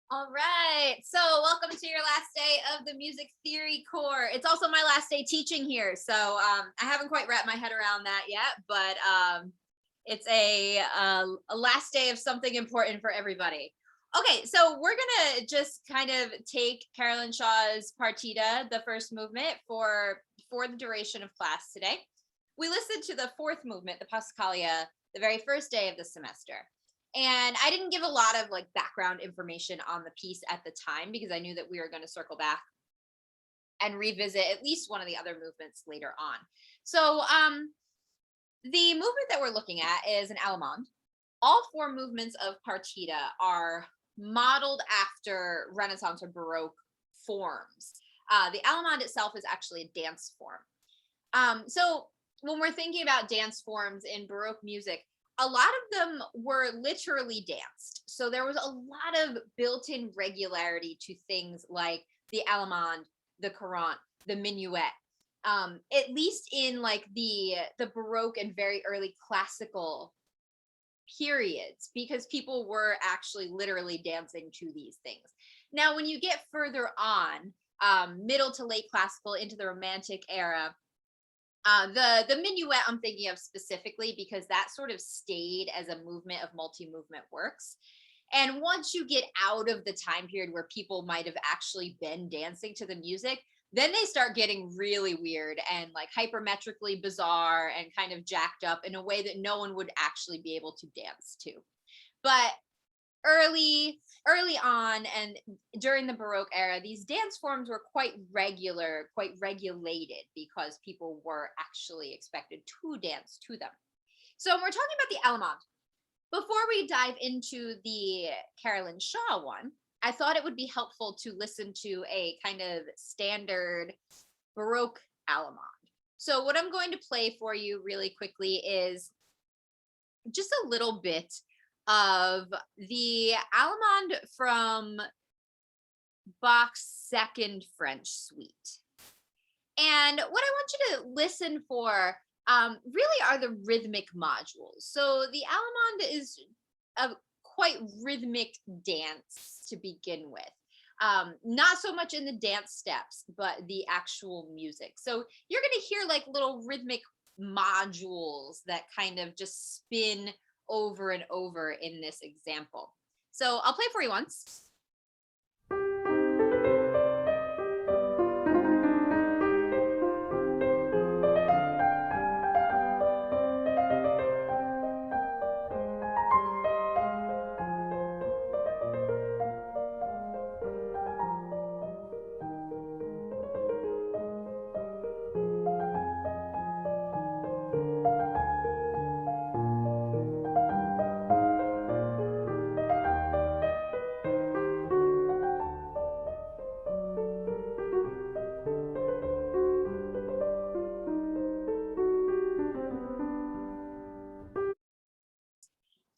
All right. So, welcome to your last day of the music theory core. It's also my last day teaching here. So, I haven't quite wrapped my head around that yet, but it's a last day of something important for everybody. Okay. So, we're going to just kind of take Carolyn Shaw's Partita, the first movement, for the duration of class today. We listened to the fourth movement, the Passacaglia, the very first day of the semester. And I didn't give a lot of like background information on the piece at the time because I knew that we were going to circle back and revisit at least one of the other movements later on. So the movement that we're looking at is an Allemande. All four movements of Partita are modeled after Renaissance or Baroque forms. The Allemande itself is actually a dance form. So when we're thinking about dance forms in Baroque music, a lot of them were literally danced. So there was a lot of built-in regularity to things like the Allemande, the Courante, the minuet. At least in like the Baroque and very early classical periods, because people were actually literally dancing to these things. Now, when you get further on, middle to late classical into the Romantic era, the minuet I'm thinking of specifically because that sort of stayed as a movement of multi-movement works. And once you get out of the time period where people might have actually been dancing to the music, then they start getting really weird and like hypermetrically bizarre and kind of jacked up in a way that no one would actually be able to dance to. But early on and during the Baroque era, these dance forms were quite regular, quite regulated because people were actually expected to dance to them. So when we're talking about the Allemande, before we dive into the Carolyn Shaw one, I thought it would be helpful to listen to a kind of standard Baroque Allemande. So what I'm going to play for you really quickly is just a little bit of the Allemande from Bach's second French suite. And what I want you to listen for really are the rhythmic modules. So the Allemande is a quite rhythmic dance to begin with. Not so much in the dance steps, but the actual music. So you're going to hear like little rhythmic modules that kind of just spin over and over in this example. So I'll play for you once.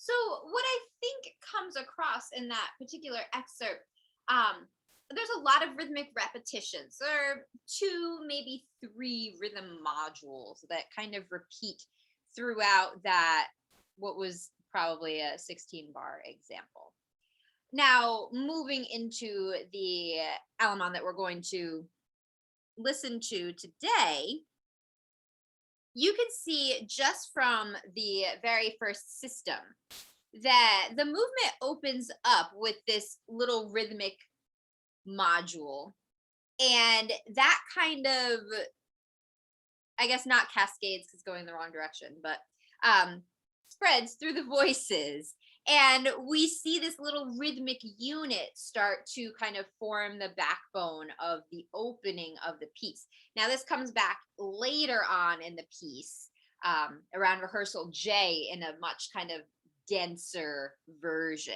So what I think comes across in that particular excerpt, there's a lot of rhythmic repetitions. There are two, maybe three rhythm modules that kind of repeat throughout that, what was probably a 16 bar example. Now, moving into the Allemande that we're going to listen to today, you can see just from the very first system that the movement opens up with this little rhythmic module. And that kind of, I guess not cascades because going the wrong direction, but spreads through the voices. And we see this little rhythmic unit start to kind of form the backbone of the opening of the piece. Now, this comes back later on in the piece, around rehearsal J, in a much kind of denser version.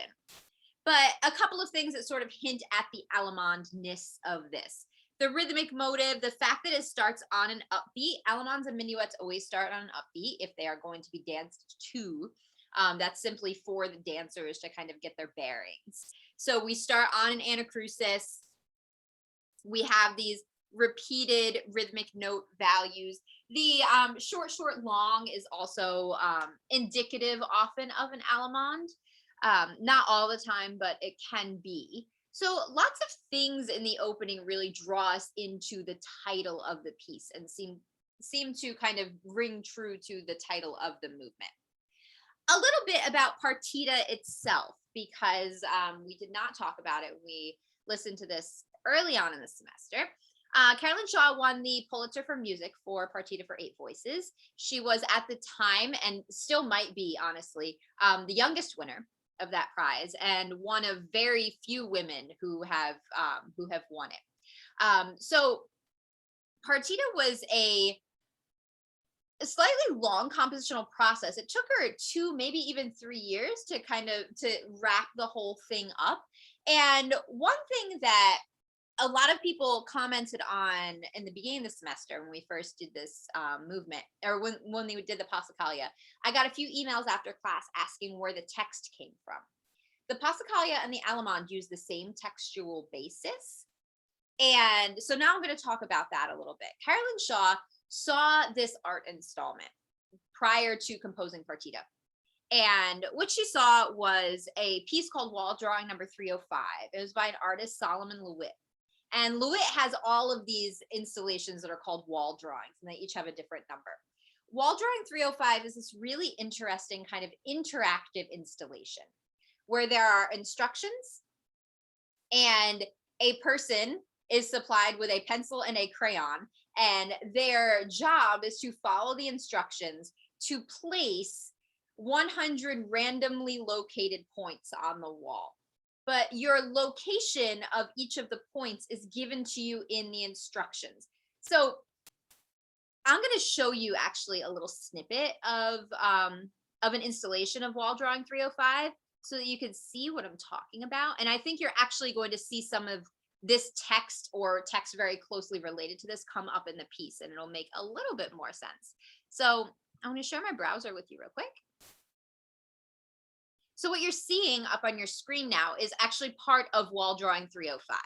But a couple of things that sort of hint at the Allemande-ness of this. The rhythmic motive, the fact that it starts on an upbeat. Allemandes and minuets always start on an upbeat if they are going to be danced to. That's simply for the dancers to kind of get their bearings. So we start on an anacrusis. We have these repeated rhythmic note values. The short, long is also indicative often of an Allemande. Not all the time, but it can be. So lots of things in the opening really draw us into the title of the piece and seem to kind of ring true to the title of the movement. A little bit about Partita itself, because we did not talk about it when we listened to this early on in the semester. Carolyn Shaw won the Pulitzer for Music for Partita for Eight Voices. She was at the time, and still might be, honestly, the youngest winner of that prize, and one of very few women who have won it. So Partita was a slightly long compositional process. It took her 2, maybe even 3 years to wrap the whole thing up. And one thing that a lot of people commented on in the beginning of the semester when we first did this movement, or when we did the Passacaglia, I got a few emails after class asking where the text came from. The Passacaglia and the Allemande use the same textual basis. And so now I'm going to talk about that a little bit. Carolyn Shaw saw this art installment prior to composing Partita. And what she saw was a piece called Wall Drawing number 305. It was by an artist, Solomon Lewitt. And Lewitt has all of these installations that are called wall drawings, and they each have a different number. Wall Drawing 305 is this really interesting kind of interactive installation where there are instructions and a person is supplied with a pencil and a crayon, and their job is to follow the instructions to place 100 randomly located points on the wall. But your location of each of the points is given to you in the instructions. So I'm going to show you actually a little snippet of an installation of Wall Drawing 305 so that you can see what I'm talking about. And I think you're actually going to see some of this text or text very closely related to this come up in the piece, and it'll make a little bit more sense. So I'm going to share my browser with you real quick. So what you're seeing up on your screen now is actually part of Wall Drawing 305.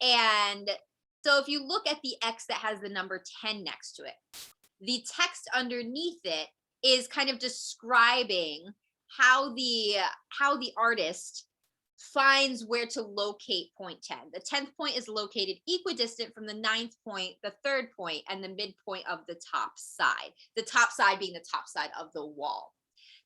And so if you look at the X that has the number 10 next to it, the text underneath it is kind of describing how the artist finds where to locate point 10. The 10th point is located equidistant from the 9th point, the 3rd point, and the midpoint of the top side being the top side of the wall.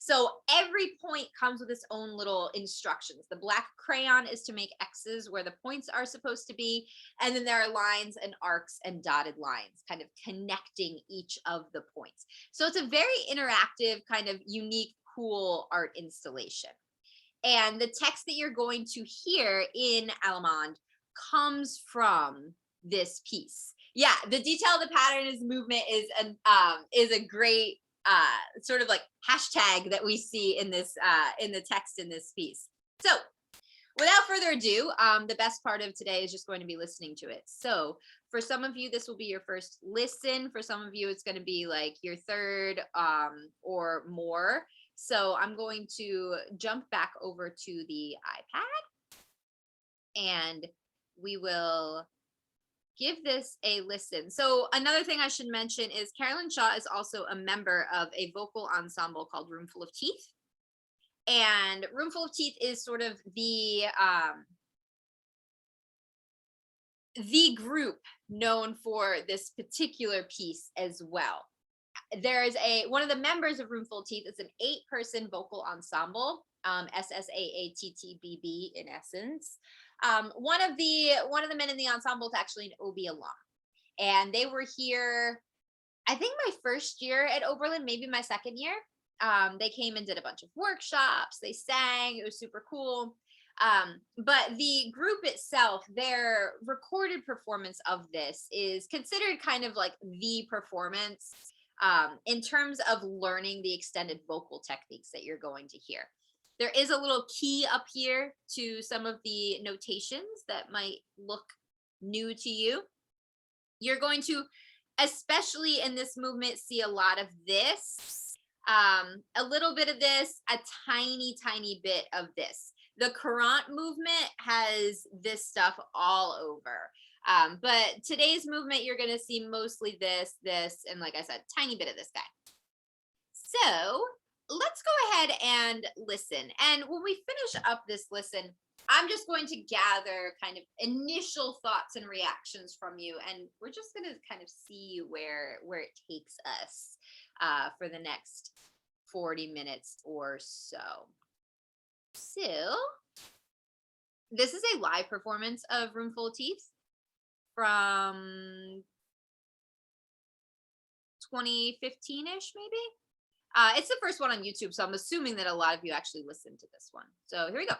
So every point comes with its own little instructions. The black crayon is to make X's where the points are supposed to be. And then there are lines and arcs and dotted lines kind of connecting each of the points. So it's a very interactive, kind of unique, cool art installation. And the text that you're going to hear in Allemande comes from this piece. Yeah, the detail of the pattern is movement is a great sort of like hashtag that we see in this in the text in this piece. So without further ado, the best part of today is just going to be listening to it. So for some of you, this will be your first listen. For some of you, it's going to be like your third or more. So I'm going to jump back over to the iPad and we will give this a listen. So another thing I should mention is Carolyn Shaw is also a member of a vocal ensemble called Roomful of Teeth. And Roomful of Teeth is sort of the group known for this particular piece as well. There is one of the members of Roomful of Teeth. It's an 8-person vocal ensemble, SSAATTBB in essence. One of the men in the ensemble is actually an OB alum, and they were here, I think my first year at Oberlin, maybe my second year. They came and did a bunch of workshops. They sang. It was super cool. But the group itself, their recorded performance of this is considered kind of like the performance in terms of learning the extended vocal techniques that you're going to hear. There is a little key up here to some of the notations that might look new to you. You're going to, especially in this movement, see a lot of this, a little bit of this, a tiny, tiny bit of this. The courant movement has this stuff all over. But today's movement, you're going to see mostly this, and like I said, tiny bit of this guy. So let's go ahead and listen. And when we finish up this listen, I'm just going to gather kind of initial thoughts and reactions from you, and we're just going to kind of see where it takes us for the next 40 minutes or so. So this is a live performance of Roomful of Teeth from 2015-ish, maybe. It's the first one on YouTube, so I'm assuming that a lot of you actually listened to this one. So here we go.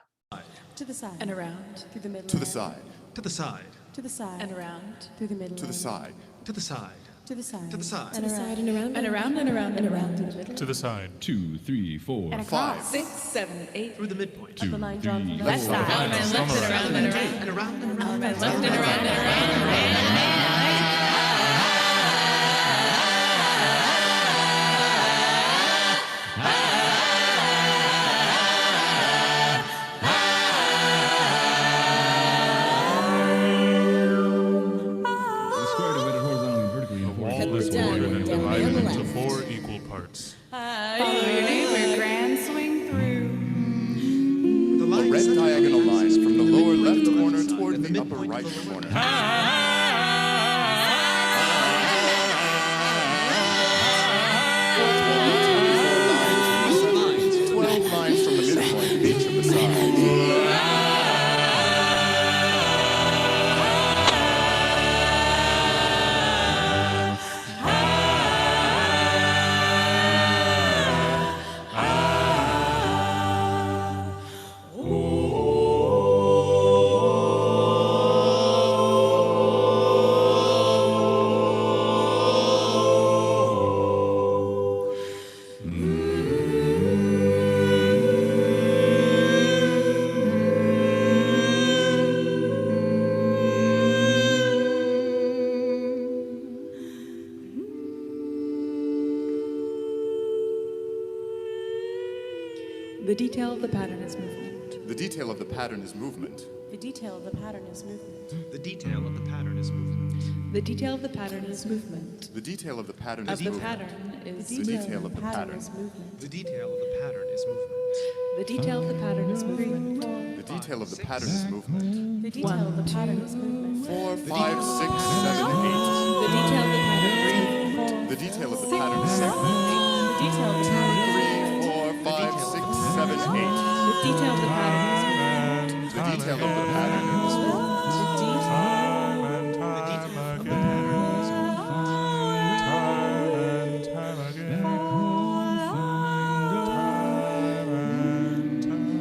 To the side. And around. Through the middle. To the side. To the side. To the side. And around. Through the middle. To the side. To the side. To the side. To the side. And around. And around. And around and around and around. Through the middle. To the side. 2, 3, 4, And 5, across. 6, 7, 8. Through the midpoint. 2, The line drawn from 3, the Left 4, side. And left and around and around. And around and around. And left and around and around. The square divided horizontally and vertically in four. wall is down, ordered and down, divided down, into left. 4 equal parts. Follow your neighbor, grand swing through. The A line red centers on diagonal the line from the lower left to the corner side toward and the upper midpoint right to the corner. left. 12 lines from the midpoint of each of the sides. The detail of the pattern is movement. The detail of the pattern is movement. The detail of the pattern is movement. The detail of the pattern is movement. The detail of the pattern is movement. The detail of the pattern Of is the movement. pattern is The detail of the pattern. is movement. The detail of the pattern is movement. the detail of the pattern is movement. The detail of the pattern is movement. The detail of the pattern is movement. 4, 5, 6, 7, 8. The detail of the pattern The detail of the pattern is 7. The detail of the pattern 3, 4, 5, 6, 7, 8. The detail of the pattern is movement. The detail of the pattern is Time and time Of the again. pattern is movement. Time and time again. Time and time.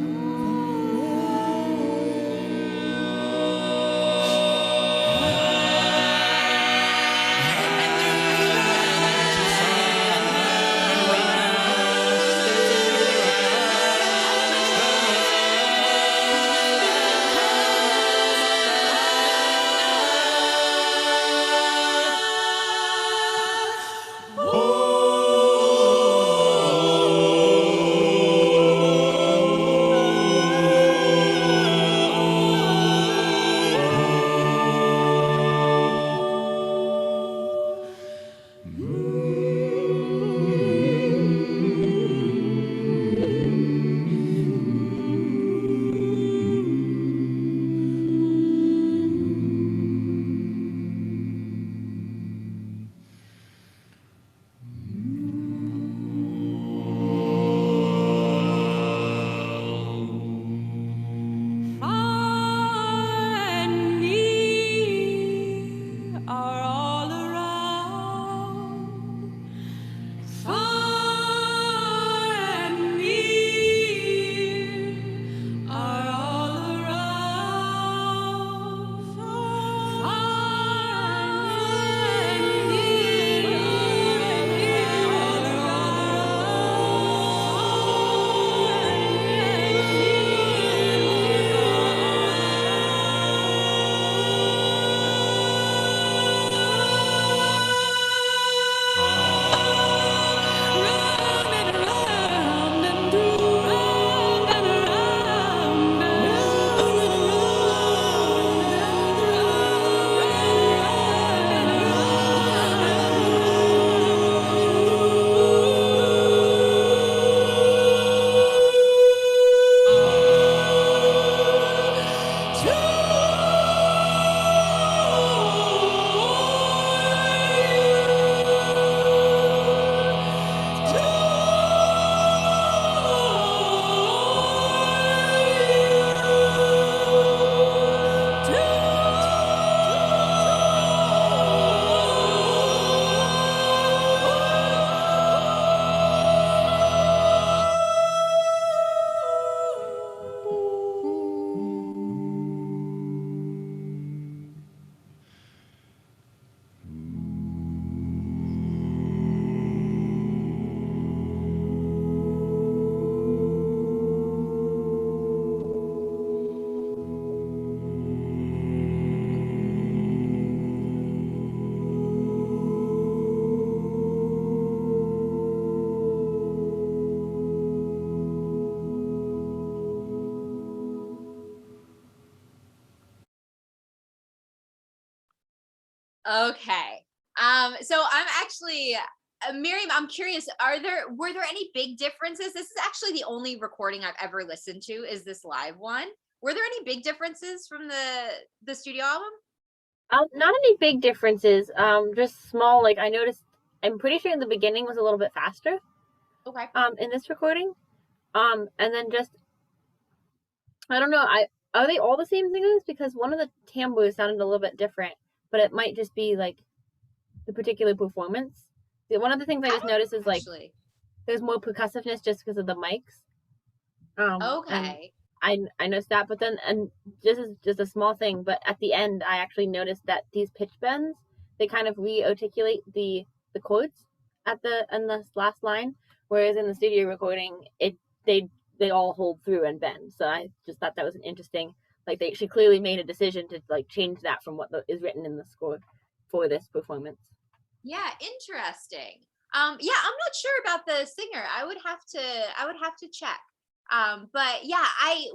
Okay. So I'm actually Miriam, I'm curious, were there any big differences? This is actually the only recording I've ever listened to is this live one. Were there any big differences from the studio album? Not any big differences. Just small. Like I noticed, I'm pretty sure in the beginning was a little bit faster. Okay. In this recording. And then just, I don't know. Are they all the same singers? Because one of the timbres sounded a little bit different, but it might just be like the particular performance. One of the things I just noticed is like Actually. there's more percussiveness just because of the mics. And Okay. I noticed that, but then and this is just a small thing, but at the end I actually noticed that these pitch bends, they kind of re-articulate the chords in the last line, whereas in the studio recording they all hold through and bend. So I just thought that was an interesting, like she clearly made a decision to like change that from what is written in the score for this performance. Yeah, interesting. Yeah, I'm not sure about the singer. I would have to check. But yeah,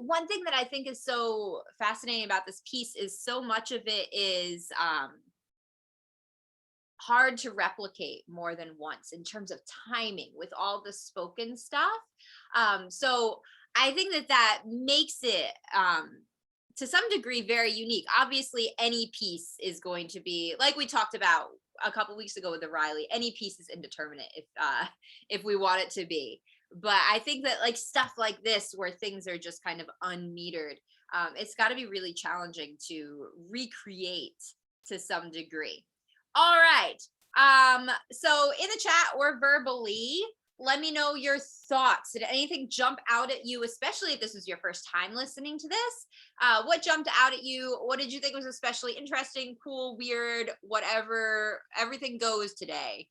one thing that I think is so fascinating about this piece is so much of it is hard to replicate more than once in terms of timing with all the spoken stuff. So I think that makes it to some degree very unique. Obviously, any piece is going to be, like we talked about a couple weeks ago with the Riley, any piece is indeterminate if we want it to be. But I think that like stuff like this where things are just kind of unmetered, it's got to be really challenging to recreate to some degree. All right. So in the chat or verbally, let me know your thoughts. Did anything jump out at you, especially if this was your first time listening to this? What jumped out at you? What did you think was especially interesting, cool, weird, whatever? Everything goes today.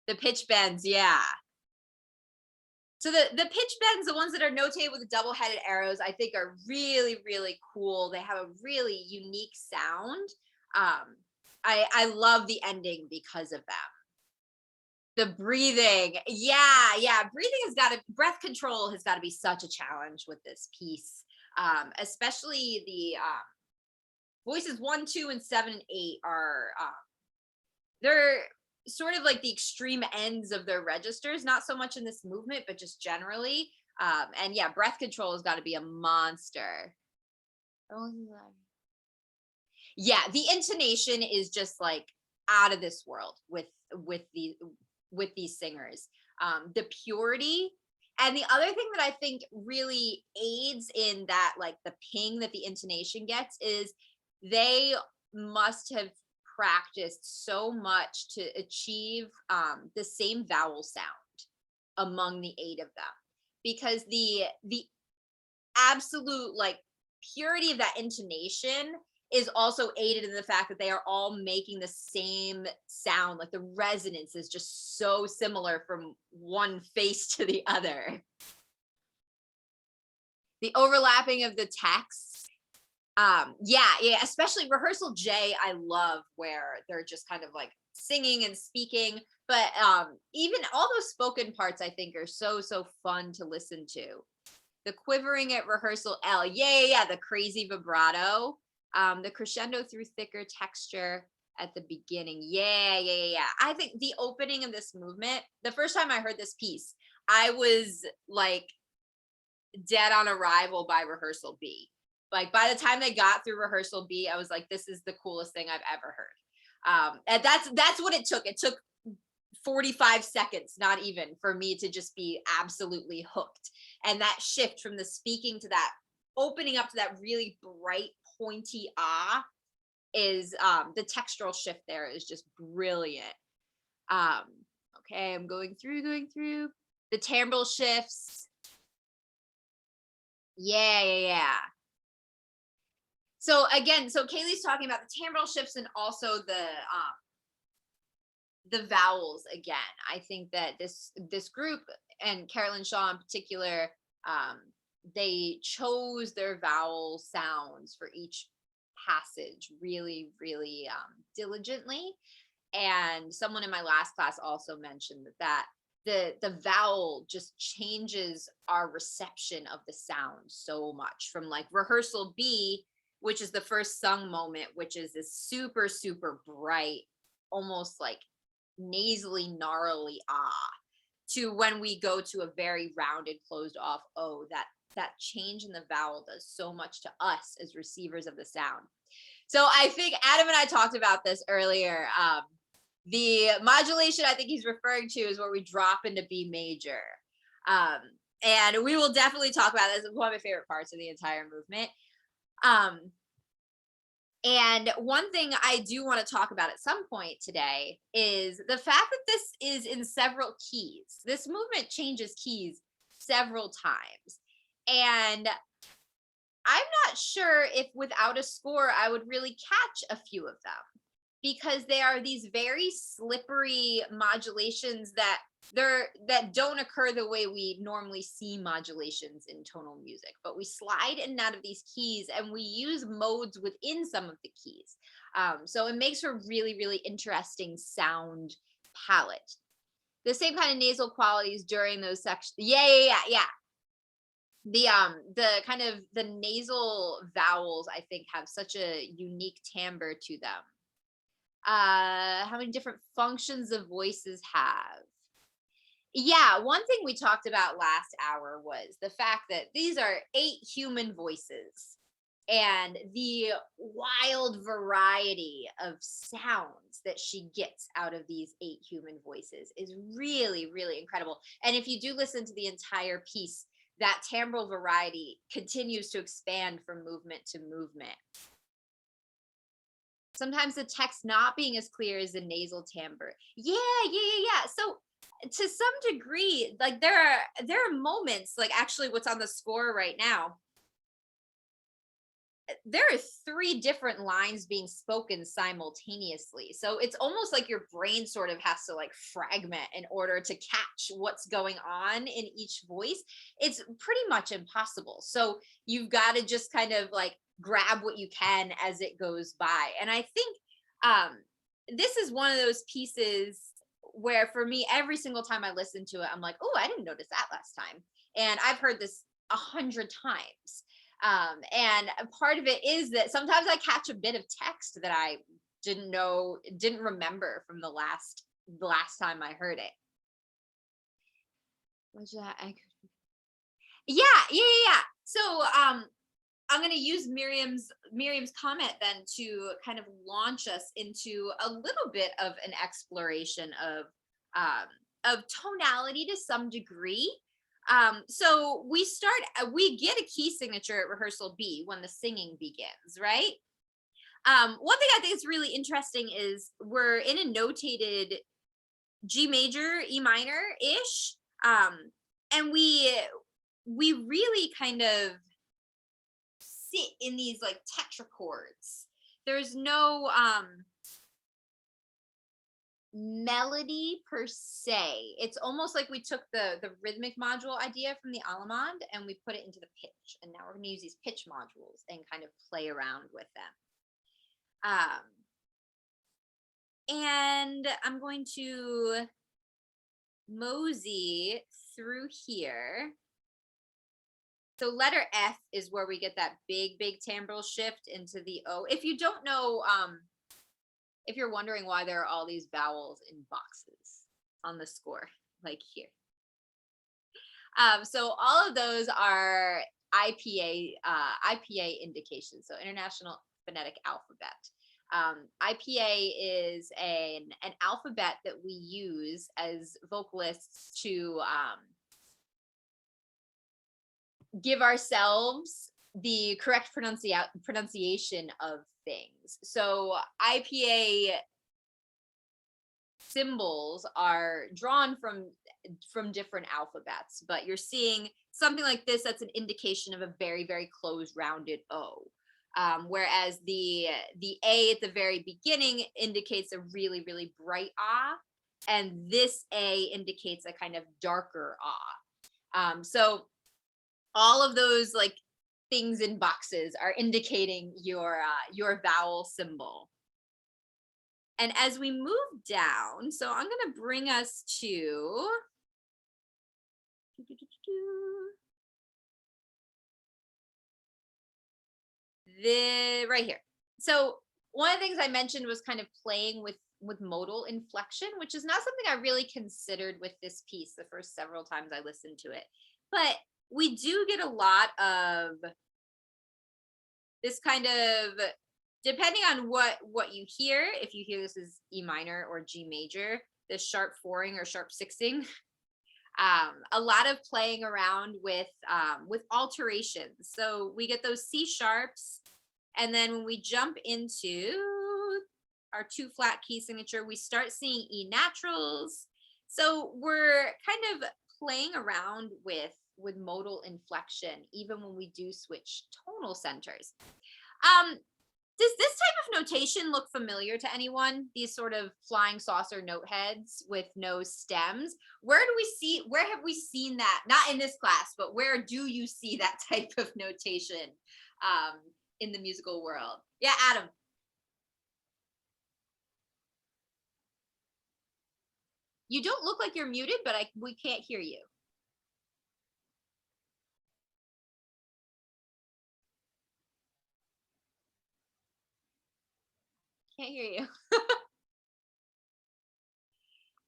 The pitch bends, yeah. So the pitch bends, the ones that are notated with the double-headed arrows, I think are really, really cool. They have a really unique sound. I love the ending because of them. The breathing, yeah, breath control has got to be such a challenge with this piece, especially the voices 1, 2, and 7 and 8 are they're sort of like the extreme ends of their registers, not so much in this movement, but just generally. And yeah, breath control has got to be a monster. Yeah, the intonation is just like out of this world with these singers. The purity. And the other thing that I think really aids in that, like the ping that the intonation gets, is they must have practiced so much to achieve the same vowel sound among the 8 of them, because the absolute like purity of that intonation is also aided in the fact that they are all making the same sound. Like the resonance is just so similar from one face to the other. The overlapping of the texts. Yeah, especially rehearsal J, I love where they're just kind of like singing and speaking, but even all those spoken parts I think are so fun to listen to. The quivering at rehearsal L, yeah, the crazy vibrato, the crescendo through thicker texture at the beginning, yeah. I think the opening of this movement, the first time I heard this piece, I was like dead on arrival by rehearsal B. Like by the time they got through rehearsal B, I was like, this is the coolest thing I've ever heard. And that's what it took. It took 45 seconds, not even, for me to just be absolutely hooked. And that shift from the speaking to that opening up to that really bright, pointy is the textural shift there is just brilliant. Okay, I'm going through the timbral shifts. Yeah. So again, Kaylee's talking about the timbral shifts and also the vowels again. I think that this group, and Carolyn Shaw in particular, they chose their vowel sounds for each passage really diligently. And someone in my last class also mentioned that the vowel just changes our reception of the sound so much. From like rehearsal B, which is the first sung moment, which is this super, super bright, almost like nasally, gnarly ah, to when we go to a very rounded, closed off O. That change in the vowel does so much to us as receivers of the sound. So I think Adam and I talked about this earlier. The modulation I think he's referring to is where we drop into B major. And we will definitely talk about this. It's one of my favorite parts of the entire movement. And one thing I do want to talk about at some point today is the fact that this is in several keys. This movement changes keys several times. And I'm not sure if without a score, I would really catch a few of them, because they are these very slippery modulations that don't occur the way we normally see modulations in tonal music, but we slide in and out of these keys and we use modes within some of the keys. So it makes for really, really interesting sound palette. The same kind of nasal qualities during those sections. Yeah. The kind of the nasal vowels, I think, have such a unique timbre to them. How many different functions of voices have? Yeah, one thing we talked about last hour was the fact that these are 8 human voices, and the wild variety of sounds that she gets out of these 8 human voices is really, really incredible. And if you do listen to the entire piece, that timbral variety continues to expand from movement to movement. Sometimes the text not being as clear as the nasal timbre. Yeah. So to some degree, like there are moments, like actually what's on the score right now, there are 3 different lines being spoken simultaneously. So it's almost like your brain sort of has to like fragment in order to catch what's going on in each voice. It's pretty much impossible. So you've got to just kind of like grab what you can as it goes by. And I think this is one of those pieces where for me, every single time I listen to it, I'm like, oh, I didn't notice that last time. And I've heard this 100 times. And part of it is that sometimes I catch a bit of text that I didn't remember from the last time I heard it. What's that? Yeah. So I'm going to use Miriam's comment then to kind of launch us into a little bit of an exploration of tonality to some degree. So we get a key signature at rehearsal B when the singing begins, right? One thing I think is really interesting is we're in a notated G major, E minor-ish. And we really kind of sit in these like tetrachords. There's no melody per se. It's almost like we took the rhythmic module idea from the Allemande and we put it into the pitch, and now we're going to use these pitch modules and kind of play around with them. And I'm going to mosey through here. So letter F is where we get that big timbral shift into the O. If you don't know, if you're wondering why there are all these vowels in boxes on the score, like here. So all of those are IPA indications, so International Phonetic Alphabet. IPA is an alphabet that we use as vocalists to give ourselves the correct pronunciation of things. So IPA symbols are drawn from different alphabets, but you're seeing something like this that's an indication of a very, very close rounded O. Whereas the A at the very beginning indicates a really, really bright ah, and this A indicates a kind of darker ah. So all of those like things in boxes are indicating your vowel symbol. And as we move down, so I'm going to bring us to the right here. So one of the things I mentioned was kind of playing with modal inflection, which is not something I really considered with this piece the first several times I listened to it. But we do get a lot of this kind of, depending on what you hear, if you hear this as E minor or G major, this sharp fouring or sharp sixing, a lot of playing around with alterations. So we get those C sharps, and then when we jump into our 2 flat key signature, we start seeing E naturals. So we're kind of playing around with modal inflection, even when we do switch tonal centers. Does this type of notation look familiar to anyone? These sort of flying saucer note heads with no stems. Where have we seen that? Not in this class, but where do you see that type of notation in the musical world? Yeah, Adam. You don't look like you're muted, but we can't hear you. Can't hear you.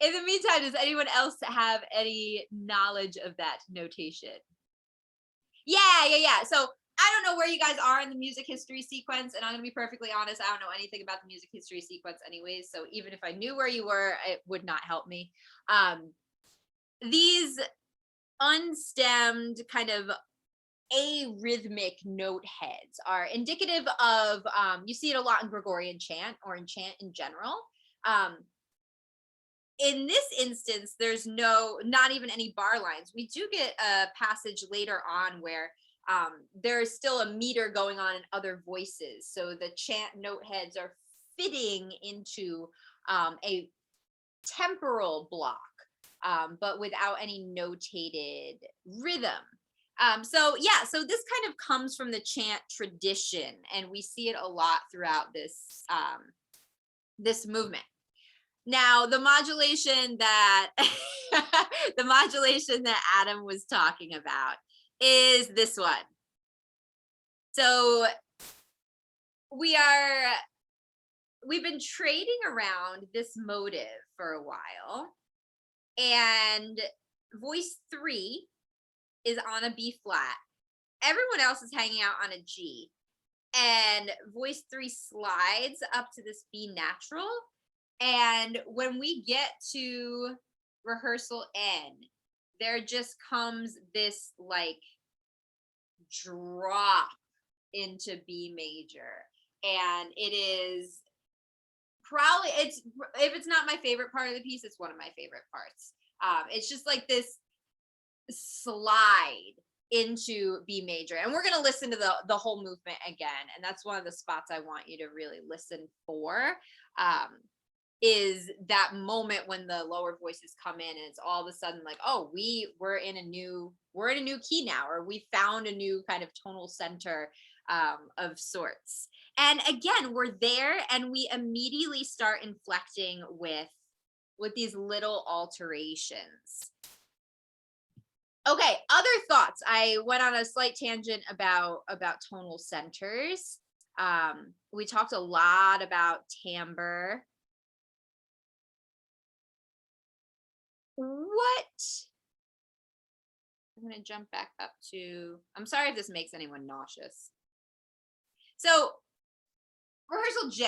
In the meantime, does anyone else have any knowledge of that notation? Yeah. So I don't know where you guys are in the music history sequence, and I'm gonna be perfectly honest, I don't know anything about the music history sequence anyways, so even if I knew where you were, it would not help me. These unstemmed kind of arrhythmic note heads are indicative of, you see it a lot in Gregorian chant or in chant in general. In this instance, there's not even any bar lines. We do get a passage later on where there's still a meter going on in other voices. So the chant note heads are fitting into a temporal block, but without any notated rhythm. So this kind of comes from the chant tradition, and we see it a lot throughout this this movement. Now, the modulation that the modulation that Adam was talking about is this one. So we've been trading around this motive for a while, and voice 3 is on a B flat. Everyone else is hanging out on a G, and voice 3 slides up to this B natural. And when we get to rehearsal N, there just comes this like drop into B major. And it is probably, if it's not my favorite part of the piece, it's one of my favorite parts. It's just like this slide into B major. And we're going to listen to the whole movement again. And that's one of the spots I want you to really listen for. Is that moment when the lower voices come in and it's all of a sudden like, oh, we're in a new key now, or we found a new kind of tonal center of sorts. And again, we're there and we immediately start inflecting with these little alterations. Okay, other thoughts. I went on a slight tangent about tonal centers. We talked a lot about timbre. I'm going to jump back up to, I'm sorry if this makes anyone nauseous. So rehearsal J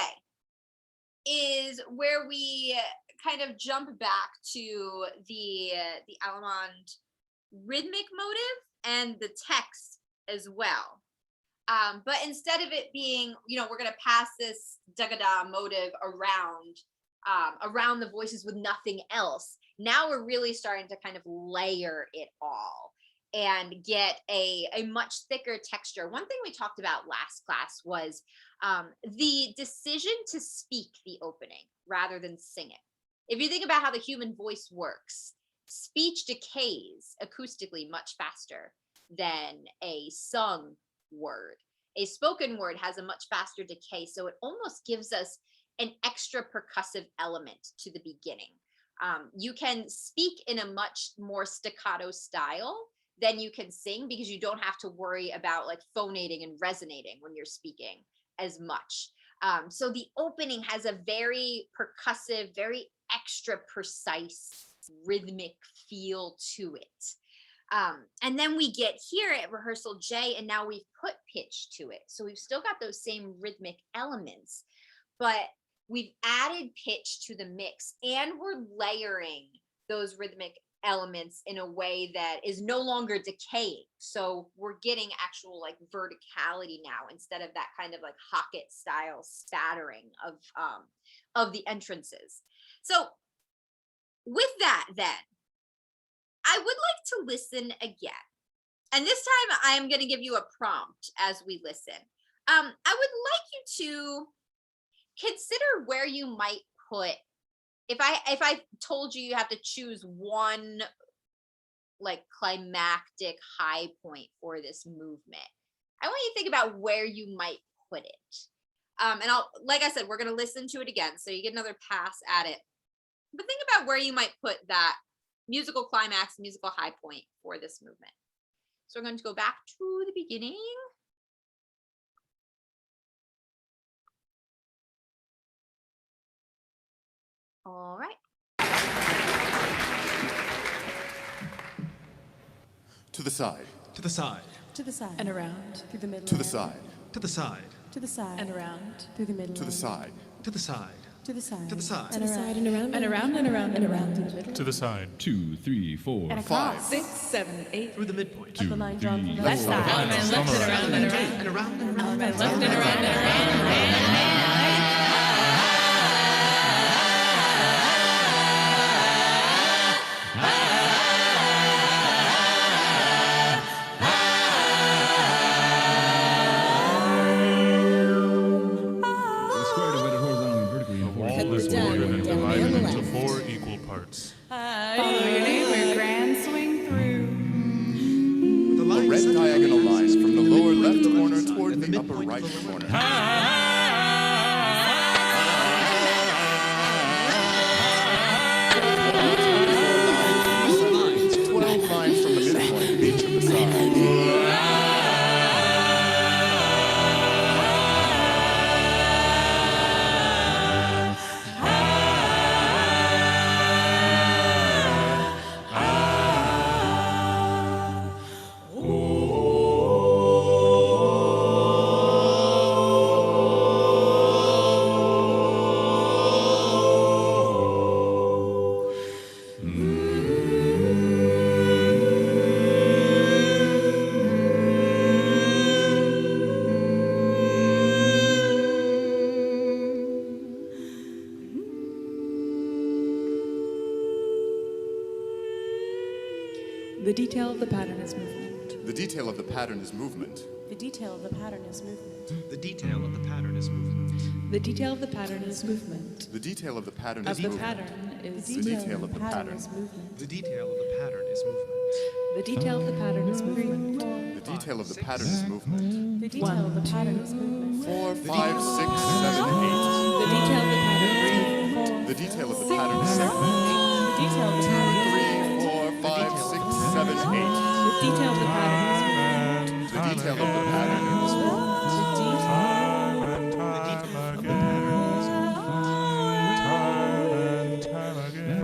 is where we kind of jump back to the Allemande rhythmic motive and the text as well. But instead of it being, we're going to pass this da-ga-da motive around the voices with nothing else. Now we're really starting to kind of layer it all and get a much thicker texture. One thing we talked about last class was the decision to speak the opening rather than sing it. If you think about how the human voice works, speech decays acoustically much faster than a sung word. A spoken word has a much faster decay, so it almost gives us an extra percussive element to the beginning. You can speak in a much more staccato style then you can sing, because you don't have to worry about like phonating and resonating when you're speaking as much. So the opening has a very percussive, very extra precise rhythmic feel to it. And then we get here at rehearsal J, and now we've put pitch to it. So we've still got those same rhythmic elements, but we've added pitch to the mix, and we're layering those rhythmic elements in a way that is no longer decaying. So we're getting actual like verticality now, instead of that kind of like Hocket style spattering of the entrances. So with that, then I would like to listen again. And this time I am going to give you a prompt as we listen. I would like you to consider where you might put, if I told you have to choose one like climactic high point for this movement, I want you to think about where you might put it. And like I said, we're going to listen to it again, so you get another pass at it. But think about where you might put that musical climax, musical high point for this movement. So we're going to go back to the beginning. All right. To the side. To the side. To the side. And around. Through the middle. To the side. To the side. To the side. And around. Through the middle. To the side. To the side. To the side. To the side. To the side and around. And around and around and around. Through the middle. To the side. 2, 3, 4, And 5, across. 6, 7, 8. Through the midpoint. Of the line drawn from the three, left four, side. And left and around and around. And around and around. And left and around and around. The square divided horizontally and vertically in four. Wall is down, broken and down, divided down, into left. 4 equal parts. Follow your neighbor, grand swing through. The a line red centered diagonal on line from the lower midpoint left of the corner side toward and the upper midpoint of right the lower corner. lines. 12 lines from the midpoint of each of the sides. The detail of the pattern is movement. The detail of the pattern is movement. The detail of the pattern is movement. The detail of the pattern is movement. The detail of the pattern is movement. The detail of the pattern Of is the movement. pattern is The detail of the pattern. is movement. The detail of the pattern is movement. The detail of the pattern is movement. The detail of the pattern is movement. The detail of the pattern is movement. 4, 5, 6, 7, The detail of the pattern is movement. 8. The detail of the pattern is 7. The detail of the pattern 3, 4, 5, 6, 7, 8. The detail of the pattern is movement. The detail of the pattern is Time and time again. Time and time again.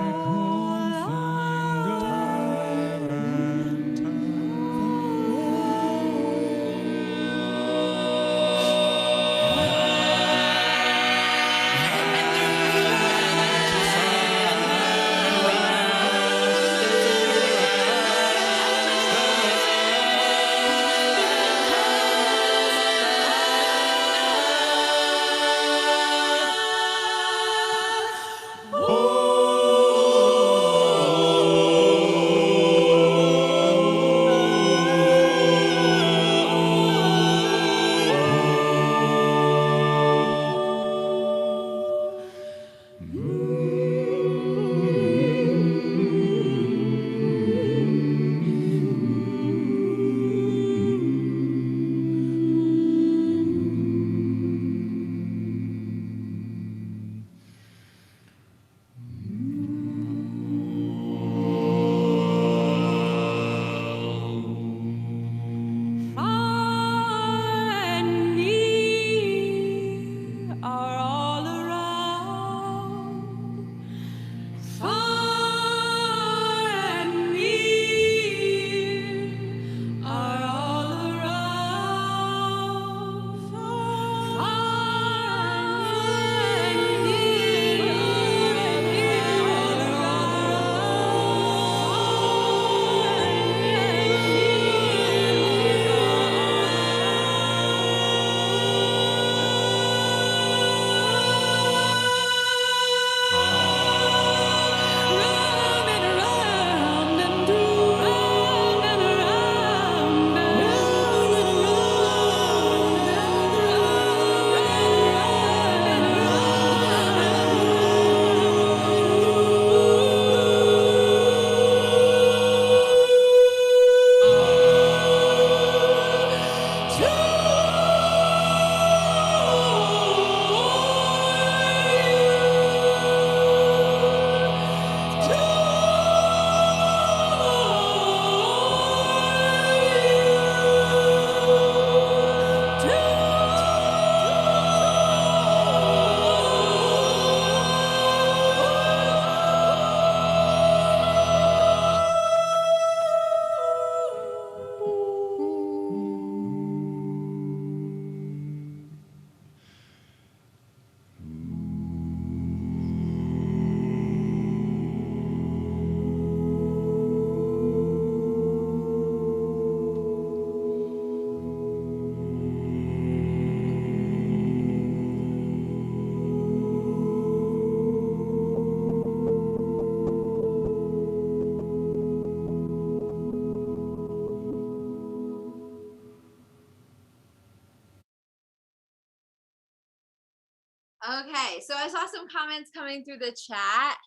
Okay, so I saw some comments coming through the chat.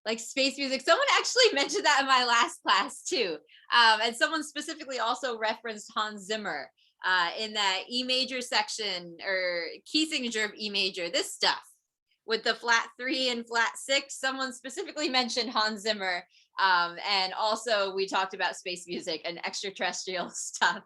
Like space music. Someone actually mentioned that in my last class too. And someone specifically also referenced Hans Zimmer in that E major section, or key signature of E major, this stuff with the flat 3 and flat 6. Someone specifically mentioned Hans Zimmer. And also we talked about space music and extraterrestrial stuff.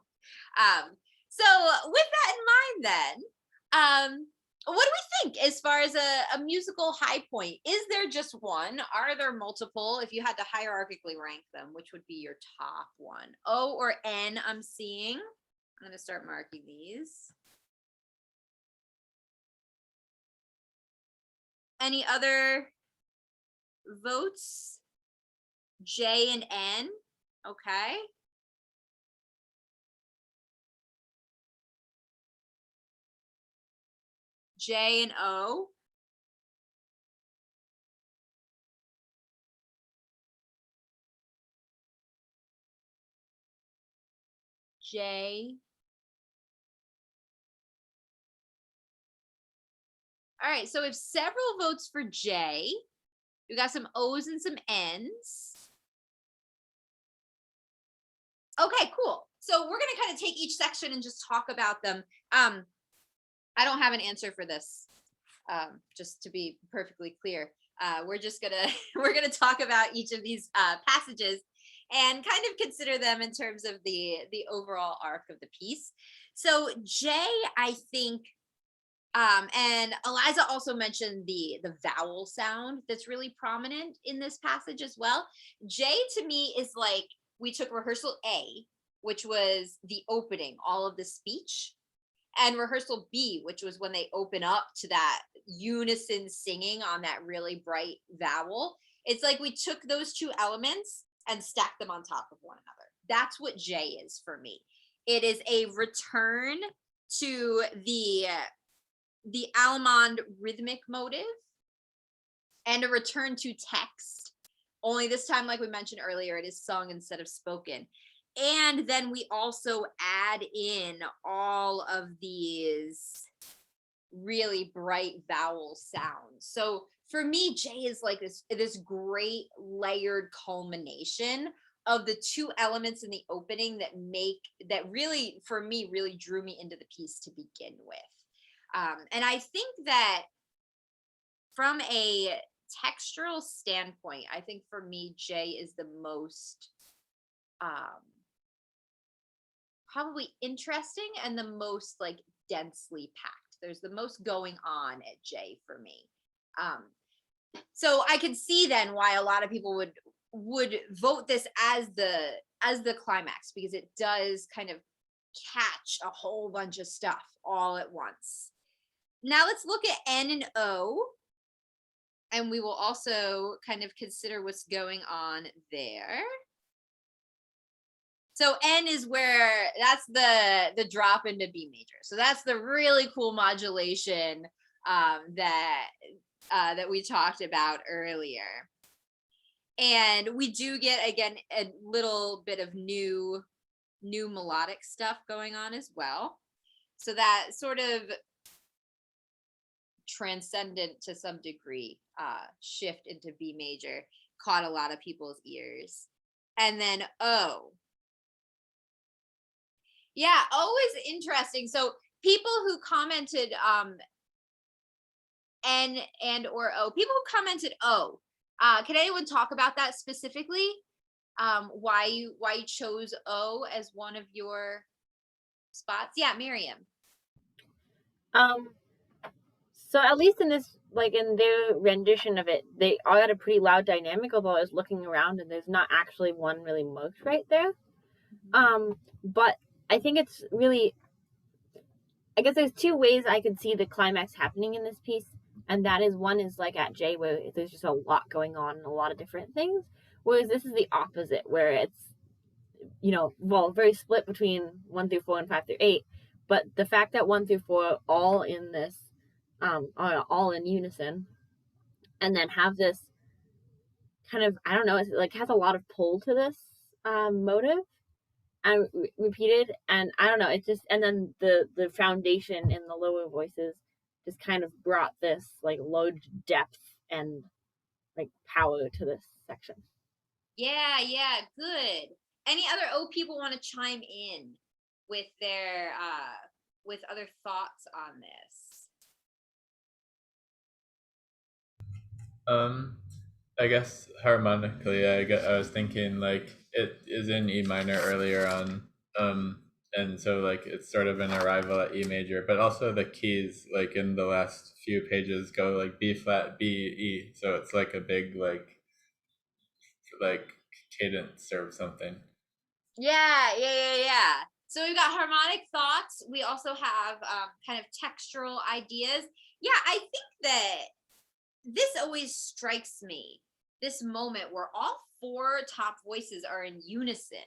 So with that in mind then, what do we think as far as a musical high point? Is there just one? Are there multiple? If you had to hierarchically rank them, which would be your top one? O or N I'm seeing. I'm going to start marking these. Any other votes? J and N. Okay. J and O. J. All right, so we have several votes for J. We got some O's and some N's. Okay, cool. So we're gonna kind of take each section and just talk about them. I don't have an answer for this, just to be perfectly clear. We're just gonna we're gonna talk about each of these passages and kind of consider them in terms of the overall arc of the piece. So J, I think, and Eliza also mentioned the vowel sound that's really prominent in this passage as well. J to me is like, we took rehearsal A, which was the opening, all of the speech, and rehearsal B, which was when they open up to that unison singing on that really bright vowel. It's like we took those two elements and stacked them on top of one another. That's what J is for me. It is a return to the Allemande rhythmic motive and a return to text. Only this time, like we mentioned earlier, it is sung instead of spoken. And then we also add in all of these really bright vowel sounds. So for me, J is like this great layered culmination of the two elements in the opening that really, for me, really drew me into the piece to begin with. And I think that from a textural standpoint, I think for me, J is the most probably interesting and the most like densely packed. There's the most going on at J for me. So I can see then why a lot of people would vote this as the climax, because it does kind of catch a whole bunch of stuff all at once. Now let's look at N and O, and we will also kind of consider what's going on there. So N is where that's the drop into B major. So that's the really cool modulation that we talked about earlier. And we do get, again, a little bit of new melodic stuff going on as well. So that sort of transcendent to some degree shift into B major caught a lot of people's ears. And then O. Yeah, O is interesting. So people who commented N and or O, people who commented O, can anyone talk about that specifically? Why you chose O as one of your spots? Yeah, Miriam. So at least in this, like in their rendition of it, they all had a pretty loud dynamic, although I was looking around and there's not actually one really most right there. But I think it's really, I guess there's two ways I could see the climax happening in this piece. And that is, one is like at J, where there's just a lot going on and a lot of different things. Whereas this is the opposite, where it's, very split between 1 through 4 and 5 through 8. But the fact that 1 through 4 are all in this, are all in unison, and then have this kind of, I don't know, it's like has a lot of pull to this motive. and repeated, and I don't know, it just, and then the foundation in the lower voices just kind of brought this like low depth and like power to this section. Yeah, good. Any other O people want to chime in with their with other thoughts on this? I guess harmonically, I was thinking like it is in E minor earlier on, and so like it's sort of an arrival at E major, but also the keys like in the last few pages go like B flat, B, E, so it's like a big like cadence or something. Yeah. So we've got harmonic thoughts. We also have kind of textural ideas. Yeah, I think that this always strikes me, this moment where all four top voices are in unison.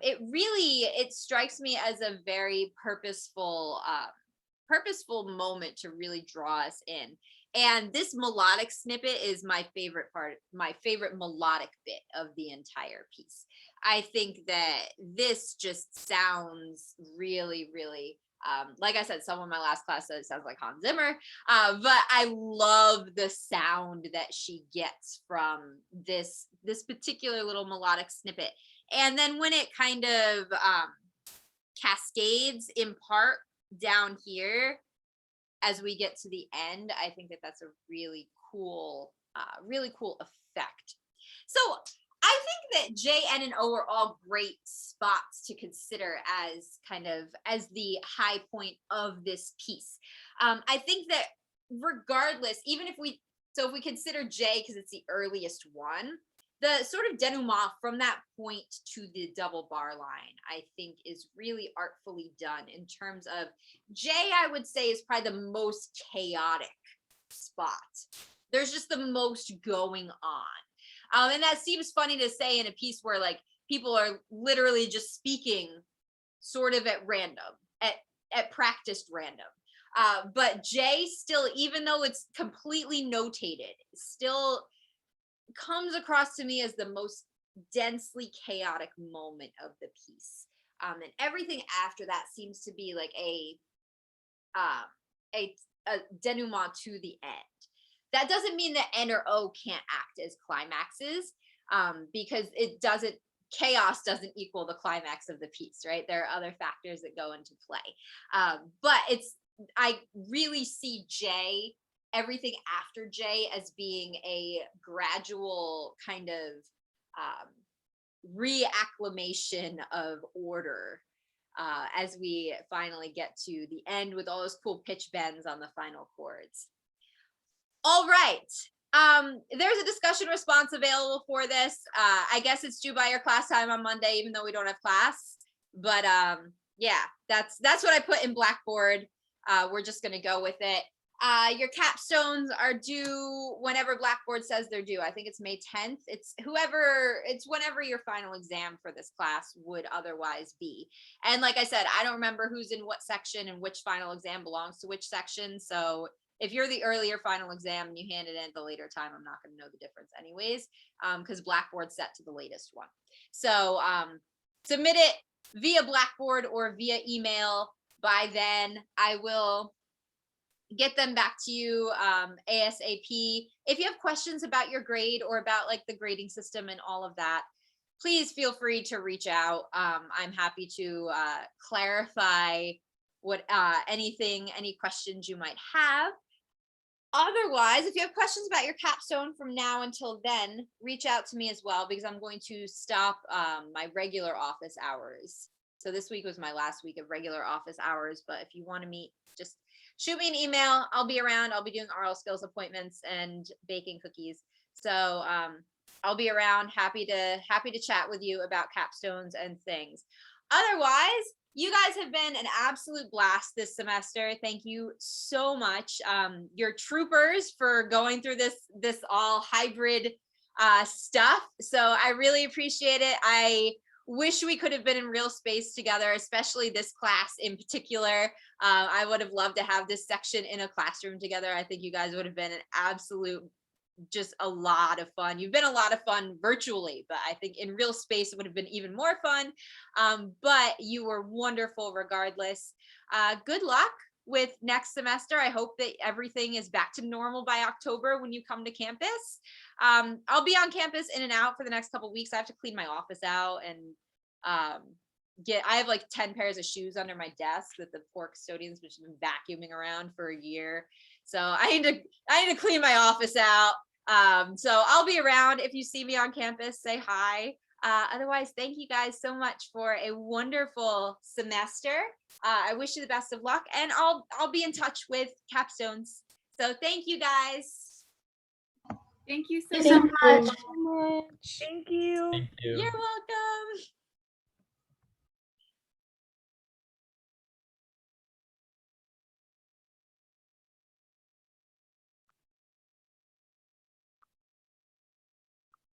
It strikes me as a very purposeful moment to really draw us in. And this melodic snippet is my favorite part, my favorite melodic bit of the entire piece. I think that this just sounds really, really, like I said, someone in my last class said it sounds like Hans Zimmer, but I love the sound that she gets from this particular little melodic snippet. And then when it kind of cascades in part down here, as we get to the end, I think that that's a really cool effect. So I think that J, N, and O are all great spots to consider as the high point of this piece. I think that regardless, even if we consider J because it's the earliest one, the sort of denouement from that point to the double bar line, I think is really artfully done in terms of J, I would say is probably the most chaotic spot. There's just the most going on. And that seems funny to say in a piece where like people are literally just speaking sort of at random, at practiced random. But J still, even though it's completely notated, still comes across to me as the most densely chaotic moment of the piece. And everything after that seems to be like a denouement to the end. That doesn't mean that N or O can't act as climaxes, because chaos doesn't equal the climax of the piece, right? There are other factors that go into play. But I really see J, everything after J, as being a gradual kind of reacclimation of order as we finally get to the end with all those cool pitch bends on the final chords. All right. There's a discussion response available for this. I guess it's due by your class time on Monday, even though we don't have class. But yeah, that's what I put in Blackboard. We're just gonna go with it. Your capstones are due whenever Blackboard says they're due. I think it's May 10th. It's whenever your final exam for this class would otherwise be. And like I said, I don't remember who's in what section and which final exam belongs to which section. So if you're the earlier final exam and you hand it in at the later time, I'm not going to know the difference anyways, because Blackboard's set to the latest one. So submit it via Blackboard or via email. By then, I will get them back to you ASAP. If you have questions about your grade or about like the grading system and all of that, please feel free to reach out. I'm happy to clarify any questions you might have. Otherwise, if you have questions about your capstone from now until then, reach out to me as well, because I'm going to stop my regular office hours. So this week was my last week of regular office hours, but if you want to meet, just shoot me an email. I'll be around. I'll be doing oral skills appointments and baking cookies. So I'll be around, happy to chat with you about capstones and things. Otherwise, you guys have been an absolute blast this semester. Thank you so much. You're troopers for going through this all hybrid stuff. So I really appreciate it. I wish we could have been in real space together, especially this class in particular. I would have loved to have this section in a classroom together. I think you guys would have been an absolute just a lot of fun. You've been a lot of fun virtually, but I think in real space it would have been even more fun. But you were wonderful regardless. Good luck with next semester. I hope that everything is back to normal by October when you come to campus. I'll be on campus in and out for the next couple of weeks. I have to clean my office out and I have like 10 pairs of shoes under my desk that the poor custodians which have been vacuuming around for a year. So I need to clean my office out. So I'll be around. If you see me on campus, say hi. Otherwise, thank you guys so much for a wonderful semester. I wish you the best of luck, and I'll be in touch with capstones. So thank you guys. Thank you so Thank much. you. Thank you. Thank you. You're welcome.